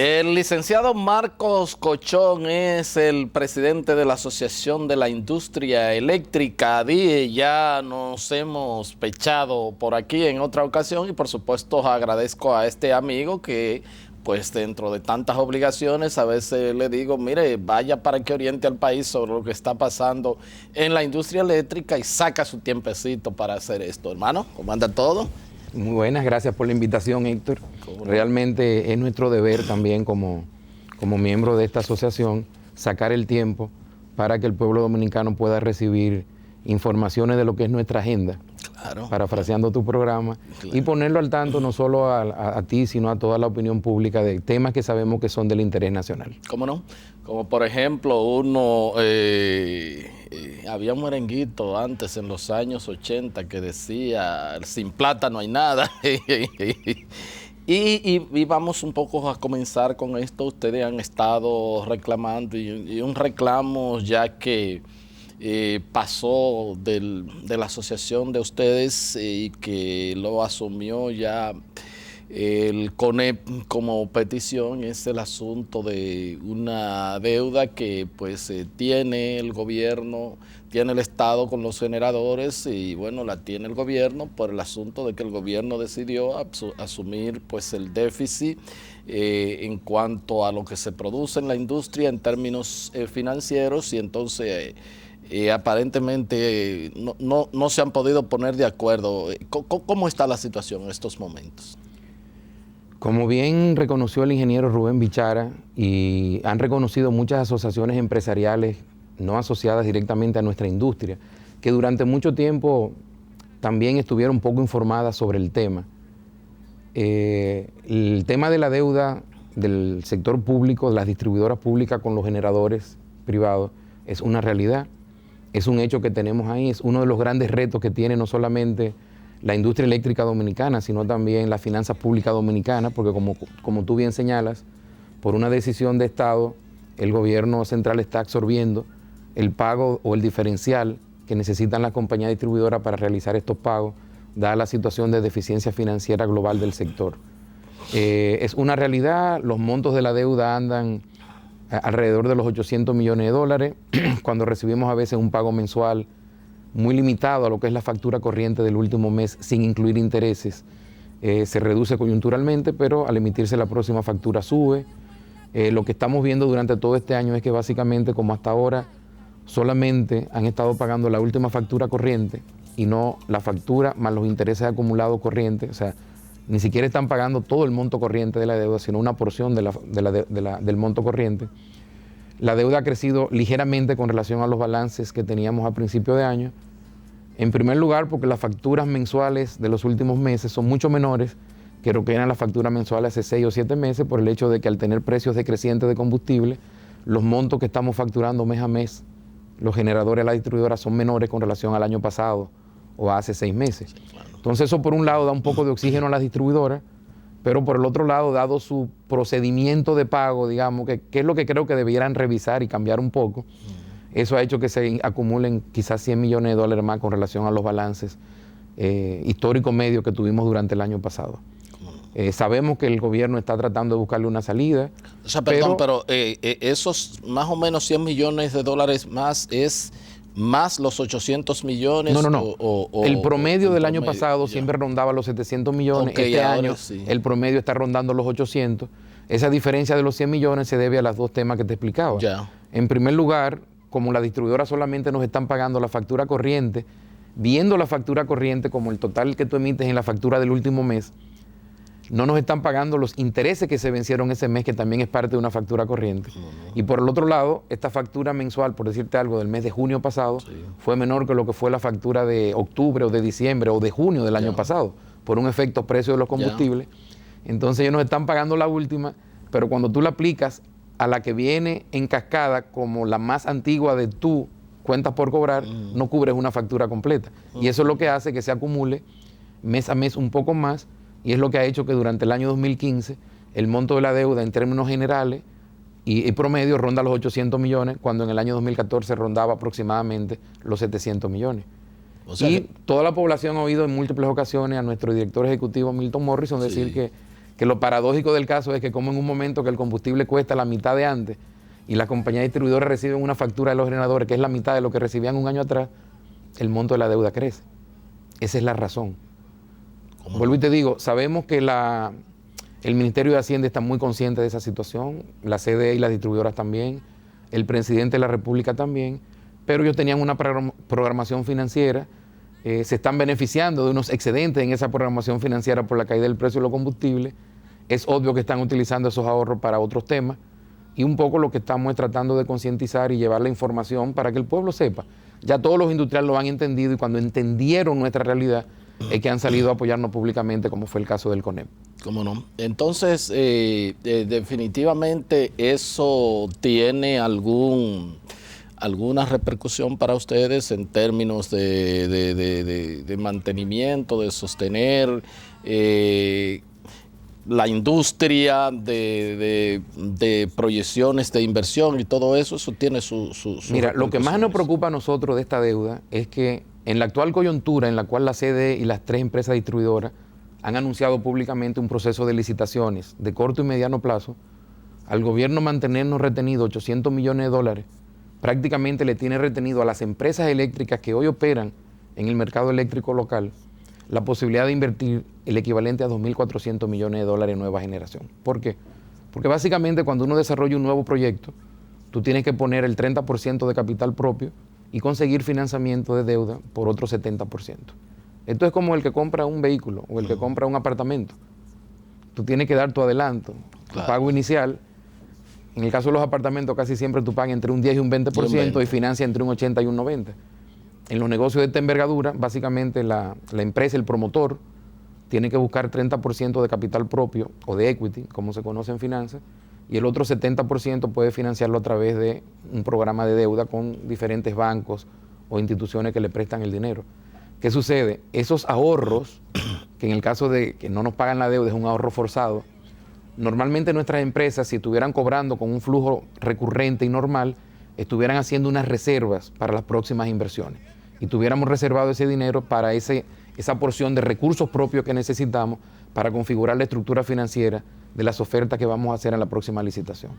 El licenciado Marcos Cochón es el presidente de la Asociación de la Industria Eléctrica, ADIE. Ya nos hemos pechado por aquí en otra ocasión y por supuesto agradezco a este amigo que pues dentro de tantas obligaciones a veces le digo, mire, vaya para que oriente al país sobre lo que está pasando en la industria eléctrica y saca su tiempecito para hacer esto. Hermano, ¿cómo anda todo? Muy buenas, gracias por la invitación, Héctor. Realmente es nuestro deber también como miembro de esta asociación sacar el tiempo para que el pueblo dominicano pueda recibir informaciones de lo que es nuestra agenda, claro, parafraseando tu programa, claro, y ponerlo al tanto no solo a ti, sino a toda la opinión pública de temas que sabemos que son del interés nacional. ¿Cómo no? Como por ejemplo había un merenguito antes en los años 80 que decía, sin plata no hay nada. Y vamos un poco a comenzar con esto. Ustedes han estado reclamando y un reclamo ya que pasó de la asociación de ustedes y que lo asumió ya el CONEP como petición, es el asunto de una deuda que pues tiene el gobierno, tiene el Estado con los generadores y bueno, la tiene el gobierno por el asunto de que el gobierno decidió asumir pues el déficit en cuanto a lo que se produce en la industria en términos financieros y entonces aparentemente no se han podido poner de acuerdo. ¿Cómo está la situación en estos momentos? Como bien reconoció el ingeniero Rubén Bichara y han reconocido muchas asociaciones empresariales no asociadas directamente a nuestra industria, que durante mucho tiempo también estuvieron poco informadas sobre el tema. El tema de la deuda del sector público, de las distribuidoras públicas con los generadores privados, es una realidad, es un hecho que tenemos ahí, es uno de los grandes retos que tiene no solamente la industria eléctrica dominicana, sino también las finanzas públicas dominicanas, porque como tú bien señalas, por una decisión de Estado, el gobierno central está absorbiendo el pago o el diferencial que necesitan las compañías distribuidoras para realizar estos pagos, dada la situación de deficiencia financiera global del sector. Es una realidad, los montos de la deuda andan alrededor de los 800 millones de dólares, cuando recibimos a veces un pago mensual muy limitado a lo que es la factura corriente del último mes sin incluir intereses. Se reduce coyunturalmente, pero al emitirse la próxima factura sube. Lo que estamos viendo durante todo este año es que básicamente, como hasta ahora, solamente han estado pagando la última factura corriente y no la factura más los intereses acumulados corrientes. O sea, ni siquiera están pagando todo el monto corriente de la deuda, sino una porción del monto corriente. La deuda ha crecido ligeramente con relación a los balances que teníamos a principio de año. En primer lugar, porque las facturas mensuales de los últimos meses son mucho menores que lo que eran las facturas mensuales hace 6 o 7 meses, por el hecho de que al tener precios decrecientes de combustible, los montos que estamos facturando mes a mes, los generadores de la distribuidora son menores con relación al año pasado o a hace 6 meses. Entonces eso por un lado da un poco de oxígeno a las distribuidoras, pero por el otro lado, dado su procedimiento de pago, digamos, que es lo que creo que debieran revisar y cambiar un poco, eso ha hecho que se acumulen quizás 100 millones de dólares más con relación a los balances históricos medios que tuvimos durante el año pasado. Sabemos que el gobierno está tratando de buscarle una salida. O sea, perdón, pero esos más o menos 100 millones de dólares más es más los 800 millones. No. El promedio del año pasado siempre rondaba los 700 millones. Este año sí, el promedio está rondando los 800. Esa diferencia de los 100 millones se debe a los dos temas que te explicaba. Ya. En primer lugar, como las distribuidoras solamente nos están pagando la factura corriente, viendo la factura corriente como el total que tú emites en la factura del último mes, no nos están pagando los intereses que se vencieron ese mes, que también es parte de una factura corriente. Y por el otro lado, esta factura mensual, por decirte algo, del mes de junio pasado, fue menor que lo que fue la factura de octubre o de diciembre o de junio del año pasado, por un efecto precio de los combustibles. Entonces ellos nos están pagando la última, pero cuando tú la aplicas a la que viene en cascada como la más antigua de tu cuentas por cobrar, no cubres una factura completa. Y eso es lo que hace que se acumule mes a mes un poco más, y es lo que ha hecho que durante el año 2015 el monto de la deuda en términos generales y promedio ronda los 800 millones, cuando en el año 2014 rondaba aproximadamente los 700 millones. O sea, y toda la población ha oído en múltiples ocasiones a nuestro director ejecutivo Milton Morrison decir que lo paradójico del caso es que como en un momento que el combustible cuesta la mitad de antes y las compañías distribuidoras reciben una factura de los generadores que es la mitad de lo que recibían un año atrás, el monto de la deuda crece. Esa es la razón. Vuelvo y te digo, sabemos que el Ministerio de Hacienda está muy consciente de esa situación, la CDE y las distribuidoras también, el presidente de la República también, pero ellos tenían una programación financiera, se están beneficiando de unos excedentes en esa programación financiera por la caída del precio de los combustibles. Es obvio que están utilizando esos ahorros para otros temas y un poco lo que estamos es tratando de concientizar y llevar la información para que el pueblo sepa. Ya todos los industriales lo han entendido y cuando entendieron nuestra realidad es que han salido a apoyarnos públicamente, como fue el caso del CONEP. ¿Cómo no? Entonces, definitivamente eso tiene alguna repercusión para ustedes en términos de mantenimiento, de sostener la industria, de proyecciones de inversión y todo eso, eso tiene su Mira, lo que más nos preocupa a nosotros de esta deuda es que en la actual coyuntura en la cual la CDE y las 3 empresas distribuidoras han anunciado públicamente un proceso de licitaciones de corto y mediano plazo, al gobierno mantenernos retenido 800 millones de dólares, prácticamente le tiene retenido a las empresas eléctricas que hoy operan en el mercado eléctrico local la posibilidad de invertir el equivalente a 2.400 millones de dólares en nueva generación. ¿Por qué? Porque básicamente cuando uno desarrolla un nuevo proyecto, tú tienes que poner el 30% de capital propio y conseguir financiamiento de deuda por otro 70%. Esto es como el que compra un vehículo o el que compra un apartamento. Tú tienes que dar tu adelanto, tu pago inicial. En el caso de los apartamentos casi siempre tú pagas entre un 10 y un 20% y financia entre un 80 y un 90%. En los negocios de esta envergadura, básicamente la empresa, el promotor, tiene que buscar 30% de capital propio o de equity, como se conoce en finanzas, y el otro 70% puede financiarlo a través de un programa de deuda con diferentes bancos o instituciones que le prestan el dinero. ¿Qué sucede? Esos ahorros, que en el caso de que no nos pagan la deuda es un ahorro forzado, normalmente nuestras empresas, si estuvieran cobrando con un flujo recurrente y normal, estuvieran haciendo unas reservas para las próximas inversiones y tuviéramos reservado ese dinero para esa porción de recursos propios que necesitamos para configurar la estructura financiera de las ofertas que vamos a hacer en la próxima licitación.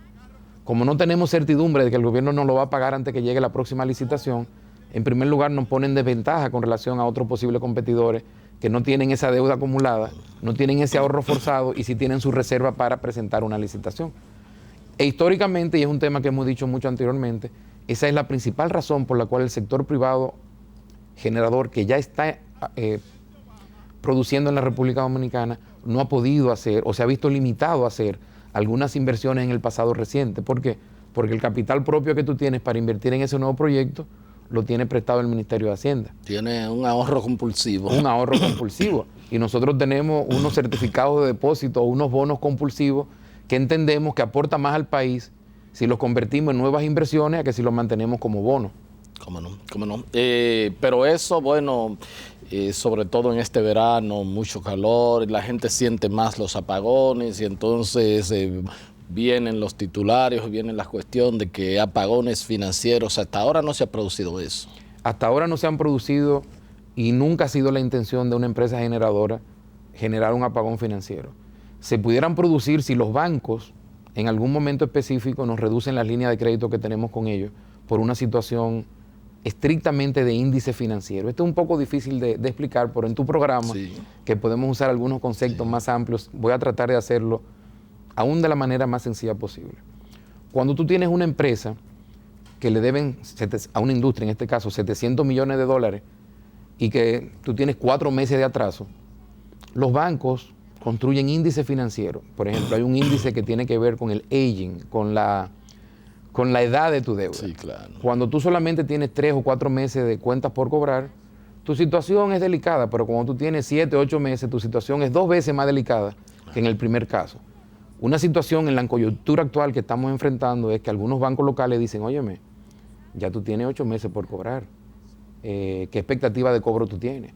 Como no tenemos certidumbre de que el gobierno nos lo va a pagar antes que llegue la próxima licitación, en primer lugar nos ponen desventaja con relación a otros posibles competidores que no tienen esa deuda acumulada, no tienen ese ahorro forzado y sí tienen su reserva para presentar una licitación. E históricamente, y es un tema que hemos dicho mucho anteriormente, esa es la principal razón por la cual el sector privado generador que ya está produciendo en la República Dominicana no ha podido hacer o se ha visto limitado a hacer algunas inversiones en el pasado reciente. ¿Por qué? Porque el capital propio que tú tienes para invertir en ese nuevo proyecto lo tiene prestado el Ministerio de Hacienda. Tiene un ahorro compulsivo. Un ahorro compulsivo. Y nosotros tenemos unos certificados de depósito o unos bonos compulsivos que entendemos que aporta más al país si los convertimos en nuevas inversiones a que si los mantenemos como bonos. ¿Cómo no? ¿Cómo no? Pero eso, bueno, sobre todo en este verano, mucho calor, la gente siente más los apagones y entonces vienen los titulares, vienen las cuestiones de que apagones financieros. Hasta ahora no se ha producido eso. Hasta ahora no se han producido y nunca ha sido la intención de una empresa generadora generar un apagón financiero. Se pudieran producir si los bancos en algún momento específico nos reducen las líneas de crédito que tenemos con ellos por una situación estrictamente de índice financiero. Esto es un poco difícil de explicar, pero en tu programa, sí, que podemos usar algunos conceptos más amplios, voy a tratar de hacerlo aún de la manera más sencilla posible. Cuando tú tienes una empresa que le deben a una industria, en este caso 700 millones de dólares, y que tú tienes 4 meses de atraso, los bancos construyen índices financieros. Por ejemplo, hay un índice que tiene que ver con el aging, con la edad de tu deuda. Sí, claro. Cuando tú solamente tienes 3 o 4 meses de cuentas por cobrar, tu situación es delicada, pero cuando tú tienes 7 o 8 meses, tu situación es 2 veces más delicada que en el primer caso. Una situación en la coyuntura actual que estamos enfrentando es que algunos bancos locales dicen, óyeme, ya tú tienes 8 meses por cobrar. ¿Qué expectativa de cobro tú tienes?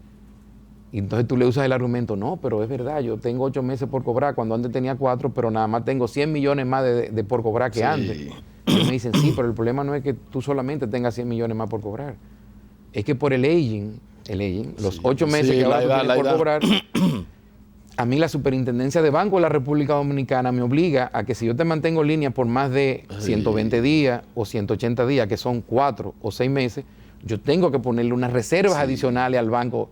Y entonces tú le usas el argumento, no, pero es verdad, yo tengo 8 meses por cobrar, cuando antes tenía 4, pero nada más tengo 100 millones más de por cobrar que antes. Y me dicen, sí, pero el problema no es que tú solamente tengas 100 millones más por cobrar. Es que por el aging, los 8 meses que ahora tú tienes por cobrar, A mí la Superintendencia de Banco de la República Dominicana me obliga a que si yo te mantengo en línea por más de 120 días o 180 días, que son 4 o 6 meses, yo tengo que ponerle unas reservas adicionales al Banco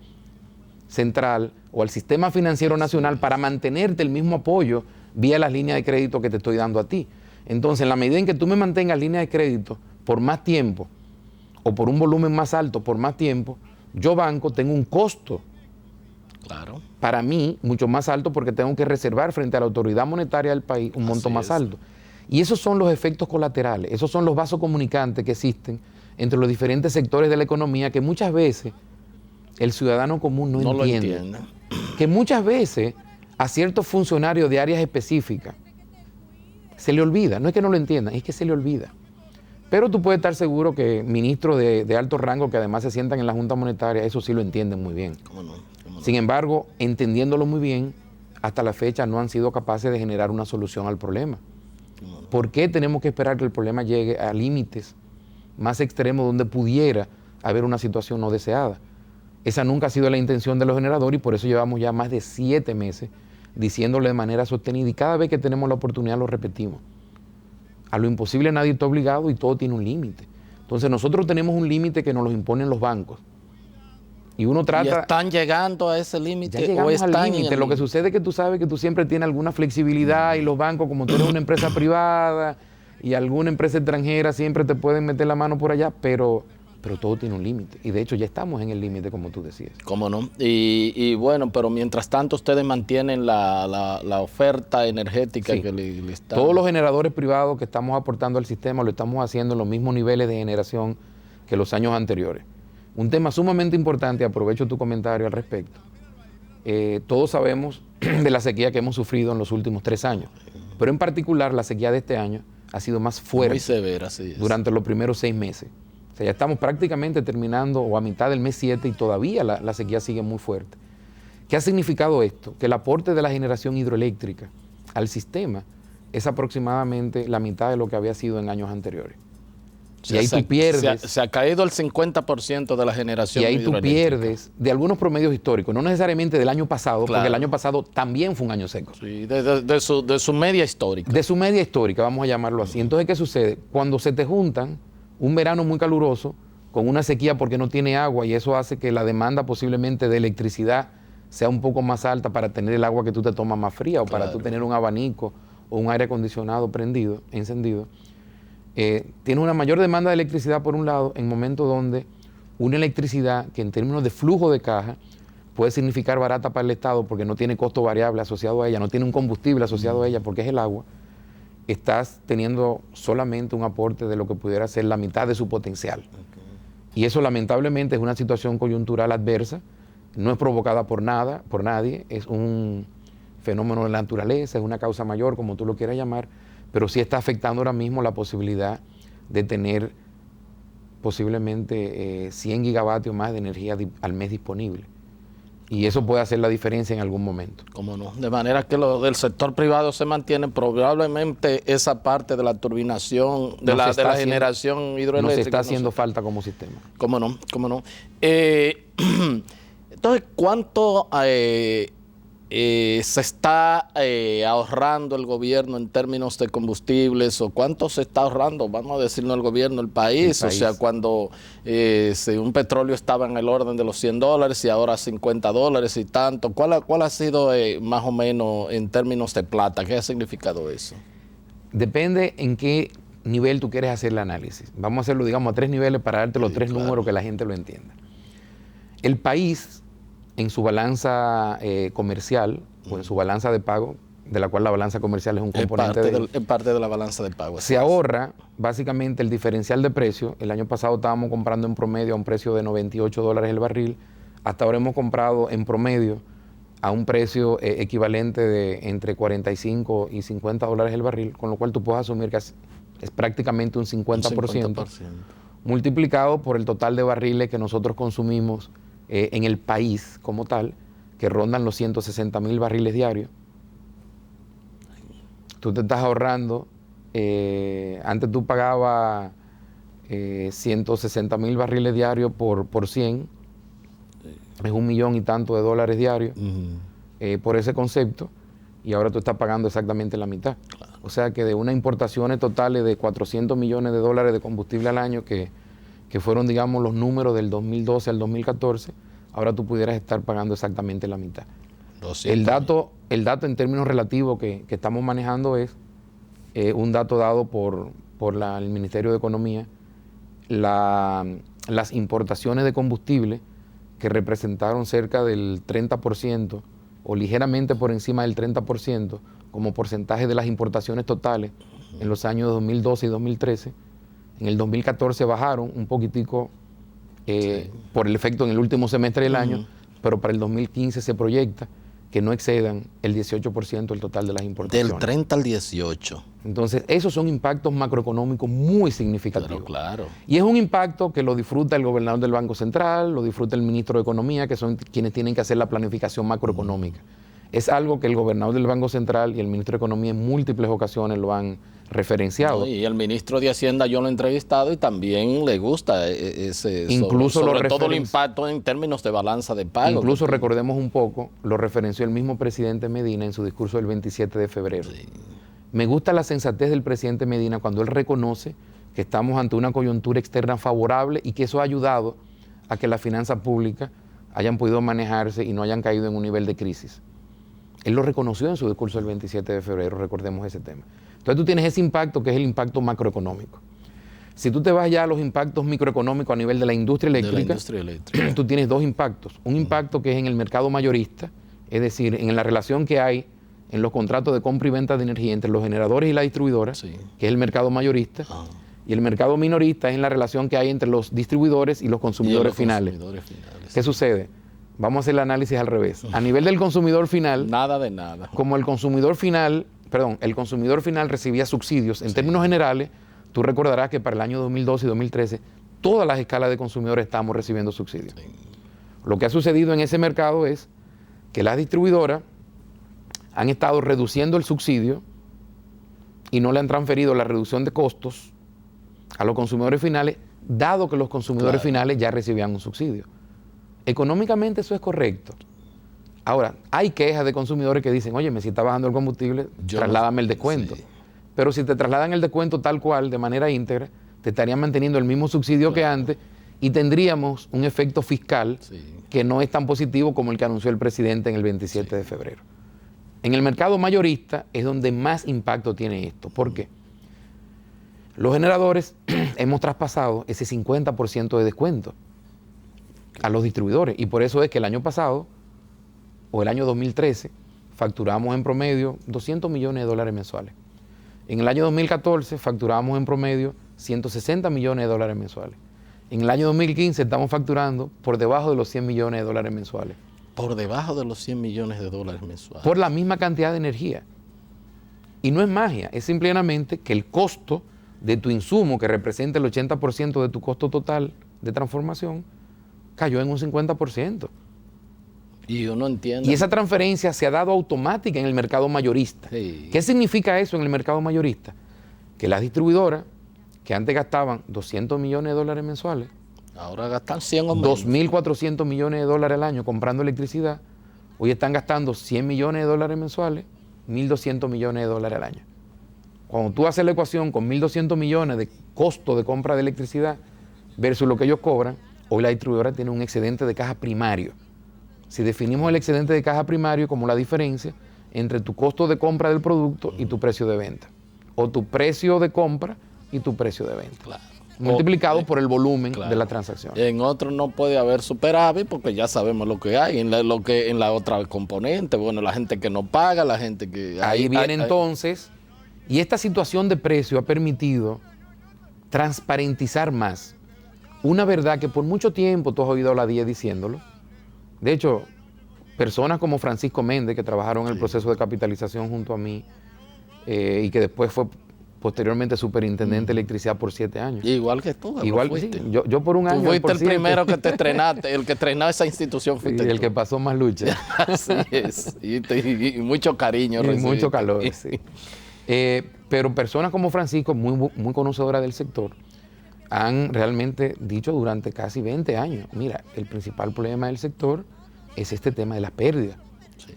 Central o al Sistema Financiero Nacional para mantenerte el mismo apoyo vía las líneas de crédito que te estoy dando a ti. Entonces, en la medida en que tú me mantengas líneas de crédito por más tiempo o por un volumen más alto por más tiempo, yo banco tengo un costo para mí mucho más alto porque tengo que reservar frente a la autoridad monetaria del país un monto más alto. Y esos son los efectos colaterales, esos son los vasos comunicantes que existen entre los diferentes sectores de la economía que muchas veces el ciudadano común no entiende. Que muchas veces a ciertos funcionarios de áreas específicas se le olvida, no es que no lo entiendan, es que se le olvida. Pero tú puedes estar seguro que ministros de alto rango que además se sientan en la Junta Monetaria, eso sí lo entienden muy bien. ¿Cómo no? Sin embargo, entendiéndolo muy bien, hasta la fecha no han sido capaces de generar una solución al problema. ¿Por qué tenemos que esperar que el problema llegue a límites más extremos donde pudiera haber una situación no deseada? Esa nunca ha sido la intención de los generadores y por eso llevamos ya más de 7 meses diciéndole de manera sostenida y cada vez que tenemos la oportunidad lo repetimos. A lo imposible nadie está obligado y todo tiene un límite. Entonces nosotros tenemos un límite que nos lo imponen los bancos. Y uno trata... ¿Y están llegando a ese límite? Ya llegamos al límite. Lo que sucede es que tú sabes que tú siempre tienes alguna flexibilidad y los bancos, como tú eres una empresa privada y alguna empresa extranjera, siempre te pueden meter la mano por allá, pero todo tiene un límite. Y de hecho ya estamos en el límite, como tú decías. ¿Cómo no? Y bueno, pero mientras tanto ustedes mantienen la oferta energética que le están... Todos los generadores privados que estamos aportando al sistema lo estamos haciendo en los mismos niveles de generación que los años anteriores. Un tema sumamente importante, aprovecho tu comentario al respecto. Todos sabemos de la sequía que hemos sufrido en los últimos 3 años, pero en particular la sequía de este año ha sido más fuerte. Muy severa, sí. Durante los primeros 6 meses. O sea, ya estamos prácticamente terminando o a mitad del mes 7 y todavía la sequía sigue muy fuerte. ¿Qué ha significado esto? Que el aporte de la generación hidroeléctrica al sistema es aproximadamente la mitad de lo que había sido en años anteriores. Y ahí tú pierdes. Se ha caído el 50% de la generación hidroeléctrica. Y ahí tú pierdes de algunos promedios históricos, no necesariamente del año pasado, porque el año pasado también fue un año seco. Sí, de su media histórica. De su media histórica, vamos a llamarlo así. Entonces, ¿qué sucede? Cuando se te juntan un verano muy caluroso con una sequía porque no tiene agua y eso hace que la demanda posiblemente de electricidad sea un poco más alta para tener el agua que tú te tomas más fría o para tú tener un abanico o un aire acondicionado encendido. Tiene una mayor demanda de electricidad por un lado en momentos donde una electricidad que en términos de flujo de caja puede significar barata para el Estado porque no tiene costo variable asociado a ella, no tiene un combustible asociado a ella porque es el agua, estás teniendo solamente un aporte de lo que pudiera ser la mitad de su potencial. Y eso lamentablemente es una situación coyuntural adversa, no es provocada por nadie, es un fenómeno de la naturaleza, es una causa mayor, como tú lo quieras llamar, pero sí está afectando ahora mismo la posibilidad de tener posiblemente 100 gigavatios más de energía al mes disponible. Y eso puede hacer la diferencia en algún momento. ¿Cómo no? De manera que lo del sector privado se mantiene, probablemente esa parte de la turbinación, de la generación hidroeléctrica. Nos está haciendo falta como sistema. ¿Cómo no? ¿Cómo no? Entonces, ¿cuánto se está ahorrando el gobierno en términos de combustibles o cuánto se está ahorrando, vamos a decirlo, el gobierno, el país? O sea, cuando si un petróleo estaba en el orden de los $100 y ahora $50 y tanto, ¿cuál ha sido más o menos en términos de plata? ¿Qué ha significado eso? Depende en qué nivel tú quieres hacer el análisis. Vamos a hacerlo, digamos, a 3 niveles para darte los 3 números que la gente lo entienda. El país, en su balanza comercial o en su balanza de pago, de la cual la balanza comercial es un componente es parte de la balanza de pago. Se ahorra básicamente el diferencial de precio. El año pasado estábamos comprando en promedio a un precio de $98 el barril. Hasta ahora hemos comprado en promedio a un precio equivalente de entre $45 y $50 el barril, con lo cual tú puedes asumir que es prácticamente un 50%, multiplicado por el total de barriles que nosotros consumimos en el país como tal, que rondan los 160,000 barriles diarios. Tú te estás ahorrando, antes tú pagabas 160,000 barriles diarios por 100, es $1 millón y tanto de dólares diarios. por ese concepto y ahora tú estás pagando exactamente la mitad. Claro. O sea que de unas importaciones totales de 400 millones de dólares de combustible al año, que fueron, digamos, los números del 2012 al 2014, ahora tú pudieras estar pagando exactamente la mitad. El dato en términos relativos que estamos manejando es un dato dado por el Ministerio de Economía. Las importaciones de combustible, que representaron cerca del 30% o ligeramente por encima del 30% como porcentaje de las importaciones totales en los años 2012 y 2013, en el 2014 bajaron un poquitico por el efecto en el último semestre del año, pero para el 2015 se proyecta que no excedan el 18% del total de las importaciones. Del 30 al 18. Entonces, esos son impactos macroeconómicos muy significativos. Pero claro. Y es un impacto que lo disfruta el gobernador del Banco Central, lo disfruta el ministro de Economía, que son quienes tienen que hacer la planificación macroeconómica. Es algo que el gobernador del Banco Central y el ministro de Economía en múltiples ocasiones lo han referenciado. No, y el ministro de Hacienda yo lo he entrevistado y también le gusta ese, incluso sobre todo el impacto en términos de balanza de pago. Incluso recordemos un poco, lo referenció el mismo presidente Medina en su discurso del 27 de febrero. Sí. Me gusta la sensatez del presidente Medina cuando él reconoce que estamos ante una coyuntura externa favorable y que eso ha ayudado a que las finanzas públicas hayan podido manejarse y no hayan caído en un nivel de crisis. Él lo reconoció en su discurso del 27 de febrero, recordemos ese tema. Entonces tú tienes ese impacto que es el impacto macroeconómico. Si tú te vas ya a los impactos microeconómicos a nivel de la industria eléctrica, tú tienes dos impactos. Un impacto que es en el mercado mayorista, es decir, en la relación que hay en los contratos de compra y venta de energía entre los generadores y la distribuidora, sí, que es el mercado mayorista, y el mercado minorista es en la relación que hay entre los distribuidores y los consumidores finales. ¿Qué sucede? Vamos a hacer el análisis al revés. A nivel del consumidor final, nada de nada. Como el consumidor final recibía subsidios. En términos generales, tú recordarás que para el año 2012 y 2013, todas las escalas de consumidores estábamos recibiendo subsidios. Sí. Lo que ha sucedido en ese mercado es que las distribuidoras han estado reduciendo el subsidio y no le han transferido la reducción de costos a los consumidores finales, dado que los consumidores finales ya recibían un subsidio. Económicamente eso es correcto. Ahora, hay quejas de consumidores que dicen, oye, si está bajando el combustible, trasládame el descuento. Sí. Pero si te trasladan el descuento tal cual, de manera íntegra, te estarían manteniendo el mismo subsidio que antes y tendríamos un efecto fiscal que no es tan positivo como el que anunció el presidente en el 27 de febrero. En el mercado mayorista es donde más impacto tiene esto. ¿Por qué? Los generadores hemos traspasado ese 50% de descuento a los distribuidores y por eso es que el año pasado o el año 2013 facturamos en promedio 200 millones de dólares mensuales. En el año 2014 facturamos en promedio 160 millones de dólares mensuales. En el año 2015 estamos facturando por debajo de los 100 millones de dólares mensuales. Por debajo de los 100 millones de dólares mensuales. Por la misma cantidad de energía. Y no es magia, es simplemente que el costo de tu insumo, que representa el 80% de tu costo total de transformación, cayó en un 50%. Y uno entiende. Y esa transferencia se ha dado automática en el mercado mayorista. Sí. ¿Qué significa eso en el mercado mayorista? Que las distribuidoras, que antes gastaban 200 millones de dólares mensuales, ahora gastan 100 o menos. 2.400 millones de dólares al año comprando electricidad, hoy están gastando 100 millones de dólares mensuales, 1.200 millones de dólares al año. Cuando tú haces la ecuación con 1.200 millones de costo de compra de electricidad versus lo que ellos cobran, hoy la distribuidora tiene un excedente de caja primario. Si definimos el excedente de caja primario como la diferencia entre tu costo de compra del producto y tu precio de venta, o tu precio de compra y tu precio de venta. Claro. Multiplicado por el volumen de la transacción. En otro no puede haber superávit porque ya sabemos lo que hay. En la otra componente, bueno, la gente que no paga, la gente que... Ahí viene entonces, y esta situación de precio ha permitido transparentizar más una verdad que por mucho tiempo tú has oído a la DIE diciéndolo. De hecho, personas como Francisco Méndez, que trabajaron en el proceso de capitalización junto a mí y que después fue posteriormente superintendente de electricidad por 7 años. Igual que tú. Igual, sí, yo por un año. Tú fuiste el primero que te estrenaste, el que estrenó esa institución fuiste tú. El que pasó más lucha. Así es. Y mucho cariño. Y mucho calor, sí. Pero personas como Francisco, muy conocedoras del sector, han realmente dicho durante casi 20 años, mira, el principal problema del sector es este tema de las pérdidas. Sí.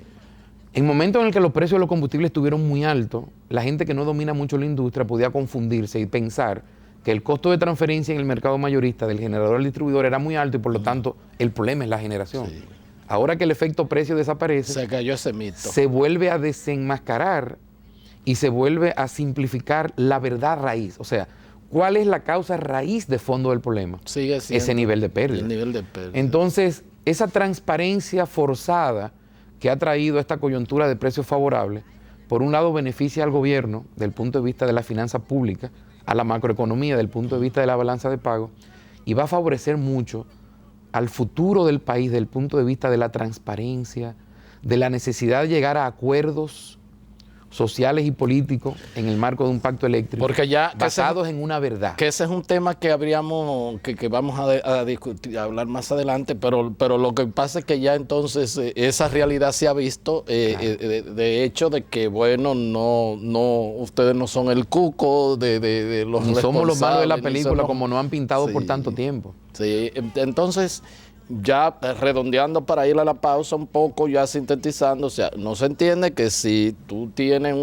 En momentos en el que los precios de los combustibles estuvieron muy altos, la gente que no domina mucho la industria podía confundirse y pensar que el costo de transferencia en el mercado mayorista del generador al distribuidor era muy alto y por lo tanto el problema es la generación. Sí. Ahora que el efecto precio desaparece, se cayó ese mito. Se vuelve a desenmascarar y se vuelve a simplificar la verdad raíz. O sea, ¿cuál es la causa raíz de fondo del problema? Sigue siendo ese nivel de pérdida. El nivel de pérdida. Entonces, esa transparencia forzada que ha traído esta coyuntura de precios favorables, por un lado beneficia al gobierno desde el punto de vista de la finanza pública, a la macroeconomía desde el punto de vista de la balanza de pago, y va a favorecer mucho al futuro del país desde el punto de vista de la transparencia, de la necesidad de llegar a acuerdos sociales y políticos en el marco de un pacto eléctrico, porque ya basados en una verdad. Que ese es un tema que vamos a discutir, a hablar más adelante, pero lo que pasa es que ya entonces esa realidad se ha visto, claro. De hecho de que, bueno, ustedes no son el cuco de los ni somos los malos de la película, como nos han pintado por tanto tiempo. Sí, entonces, ya redondeando para ir a la pausa un poco, ya sintetizando, o sea, no se entiende que si tú tienes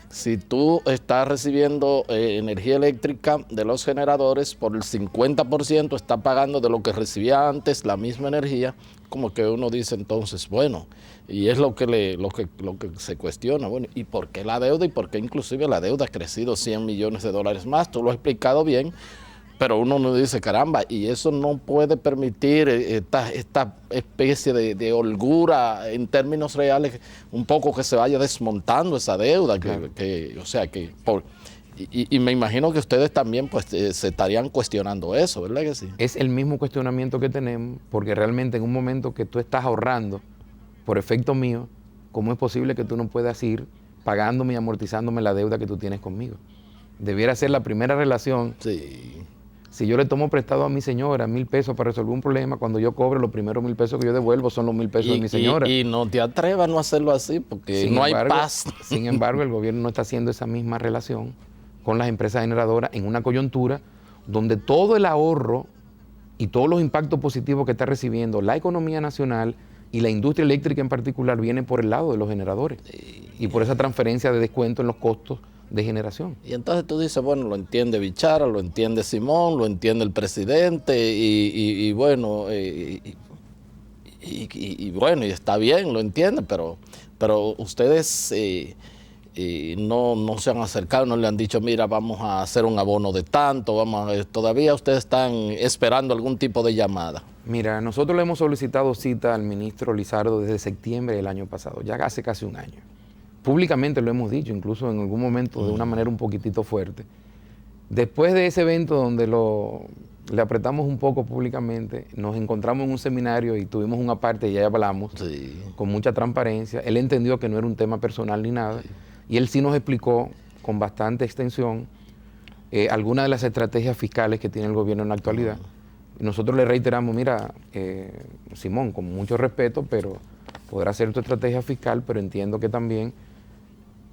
si tú estás recibiendo energía eléctrica de los generadores, por el 50% está pagando de lo que recibía antes la misma energía, como que uno dice entonces, bueno, y es lo que se cuestiona, bueno, ¿y por qué la deuda? ¿Y por qué inclusive la deuda ha crecido 100 millones de dólares más? Tú lo has explicado bien. Pero uno no dice, caramba, y eso no puede permitir esta especie de holgura en términos reales, un poco que se vaya desmontando esa deuda, claro. Y me imagino que ustedes también pues se estarían cuestionando eso, ¿verdad que sí? Es el mismo cuestionamiento que tenemos, porque realmente en un momento que tú estás ahorrando por efecto mío, ¿cómo es posible que tú no puedas ir pagándome y amortizándome la deuda que tú tienes conmigo? Debiera ser la primera relación. Sí. Si yo le tomo prestado a mi señora 1,000 pesos para resolver un problema, cuando yo cobre los primeros 1,000 pesos que yo devuelvo son los 1,000 pesos de mi señora. Y no te atrevas a no hacerlo así, porque no hay paz. Sin embargo, el gobierno no está haciendo esa misma relación con las empresas generadoras en una coyuntura donde todo el ahorro y todos los impactos positivos que está recibiendo la economía nacional y la industria eléctrica en particular vienen por el lado de los generadores y por esa transferencia de descuento en los costos de generación. Y entonces tú dices, bueno, lo entiende Bichara, lo entiende Simón, lo entiende el presidente y bueno, bueno, y está bien, lo entiende, pero ustedes no se han acercado, no le han dicho, mira, vamos a hacer un abono de tanto, todavía ustedes están esperando algún tipo de llamada. Mira, nosotros le hemos solicitado cita al ministro Lizardo desde septiembre del año pasado, ya hace casi un año. Públicamente lo hemos dicho, incluso en algún momento de una manera un poquitito fuerte. Después de ese evento donde le apretamos un poco públicamente, nos encontramos en un seminario y tuvimos una parte y ya hablamos con mucha transparencia. Él entendió que no era un tema personal ni nada y él sí nos explicó con bastante extensión algunas de las estrategias fiscales que tiene el gobierno en la actualidad. Y nosotros le reiteramos, mira, Simón, con mucho respeto, pero podrás hacer tu estrategia fiscal, pero entiendo que también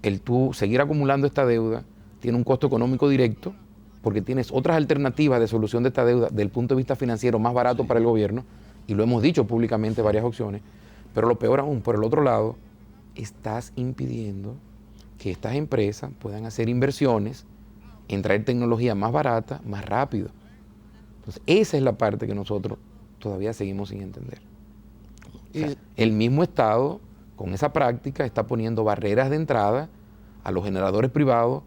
el tú seguir acumulando esta deuda tiene un costo económico directo porque tienes otras alternativas de solución de esta deuda desde el punto de vista financiero más barato para el gobierno, y lo hemos dicho públicamente varias opciones, pero lo peor aún, por el otro lado, estás impidiendo que estas empresas puedan hacer inversiones en traer tecnología más barata, más rápido. Entonces, esa es la parte que nosotros todavía seguimos sin entender. O sea, el mismo Estado, con esa práctica, está poniendo barreras de entrada a los generadores privados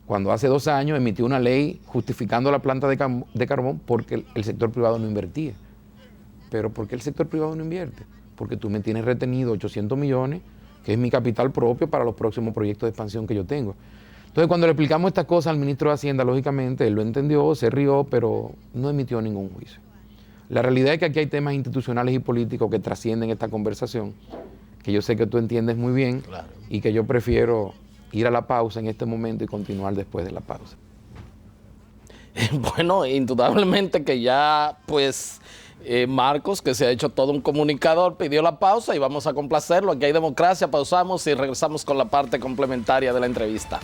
cuando hace 2 años emitió una ley justificando la planta de carbón porque el sector privado no invertía. Pero ¿por qué el sector privado no invierte? Porque tú me tienes retenido 800 millones, que es mi capital propio para los próximos proyectos de expansión que yo tengo. Entonces, cuando le explicamos estas cosas al ministro de Hacienda, lógicamente, él lo entendió, se rió, pero no emitió ningún juicio. La realidad es que aquí hay temas institucionales y políticos que trascienden esta conversación, que yo sé que tú entiendes muy bien, claro, y que yo prefiero ir a la pausa en este momento y continuar después de la pausa. Bueno, indudablemente que ya, pues, Marcos, que se ha hecho todo un comunicador, pidió la pausa y vamos a complacerlo. Aquí hay democracia, pausamos y regresamos con la parte complementaria de la entrevista.